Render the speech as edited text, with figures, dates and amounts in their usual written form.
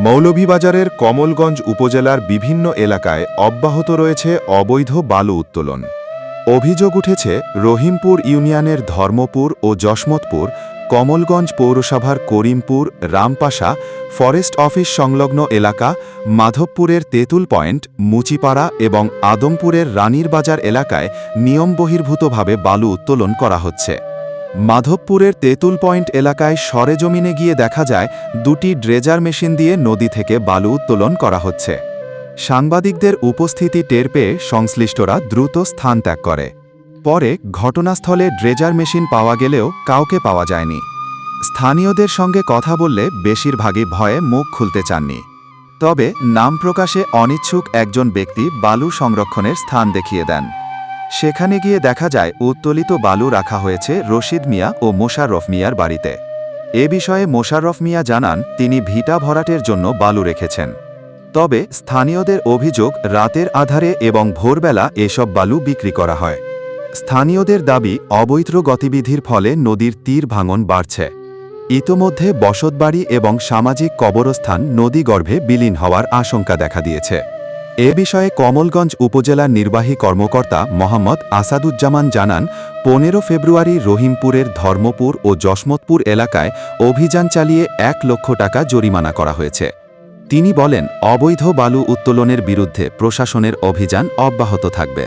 মৌলভীবাজারের কমলগঞ্জ উপজেলার বিভিন্ন এলাকায় অব্যাহত রয়েছে অবৈধ বালু উত্তোলন। অভিযোগ উঠেছে রহিমপুর ইউনিয়নের ধর্মপুর ও যশমতপুর, কমলগঞ্জ পৌরসভার করিমপুর, রামপাশা, ফরেস্ট অফিস সংলগ্ন এলাকা, মাধবপুরের তেঁতুল পয়েন্ট, মুচিপাড়া এবং আদমপুরের রানীর বাজার এলাকায় নিয়মবহির্ভূতভাবে বালু উত্তোলন করা হচ্ছে। মাধবপুরের তেঁতুল পয়েন্ট এলাকায় সরেজমিনে গিয়ে দেখা যায় দুটি ড্রেজার মেশিন দিয়ে নদী থেকে বালু উত্তোলন করা হচ্ছে। সাংবাদিকদের উপস্থিতি টের পেয়ে সংশ্লিষ্টরা দ্রুত স্থান ত্যাগ করে। পরে ঘটনাস্থলে ড্রেজার মেশিন পাওয়া গেলেও কাউকে পাওয়া যায়নি। স্থানীয়দের সঙ্গে কথা বললে বেশিরভাগই ভয়ে মুখ খুলতে চাননি। তবে নাম প্রকাশে অনিচ্ছুক একজন ব্যক্তি বালু সংরক্ষণের স্থান দেখিয়ে দেন। সেখানে গিয়ে দেখা যায় উত্তোলিত বালু রাখা হয়েছে রশিদ মিয়া ও মোশাররফ মিয়ার বাড়িতে। এ বিষয়ে মোশাররফ মিয়া জানান তিনি ভিটা ভরাটের জন্য বালু রেখেছেন। তবে স্থানীয়দের অভিযোগ রাতের আধারে এবং ভোরবেলা এসব বালু বিক্রি করা হয়। স্থানীয়দের দাবি অবৈধ গতিবিধির ফলে নদীর তীর ভাঙন বাড়ছে। ইতোমধ্যে বসতবাড়ি এবং সামাজিক কবরস্থান নদীগর্ভে বিলীন হওয়ার আশঙ্কা দেখা দিয়েছে। এ বিষয়ে কমলগঞ্জ উপজেলার নির্বাহী কর্মকর্তা মোহাম্মদ আসাদুজ্জামান জানান, 15 ফেব্রুয়ারি রহিমপুরের ধর্মপুর ও যশমতপুর এলাকায় অভিযান চালিয়ে 1 লক্ষ টাকা জরিমানা করা হয়েছে। তিনি বলেন, অবৈধ বালু উত্তোলনের বিরুদ্ধে প্রশাসনের অভিযান অব্যাহত থাকবে।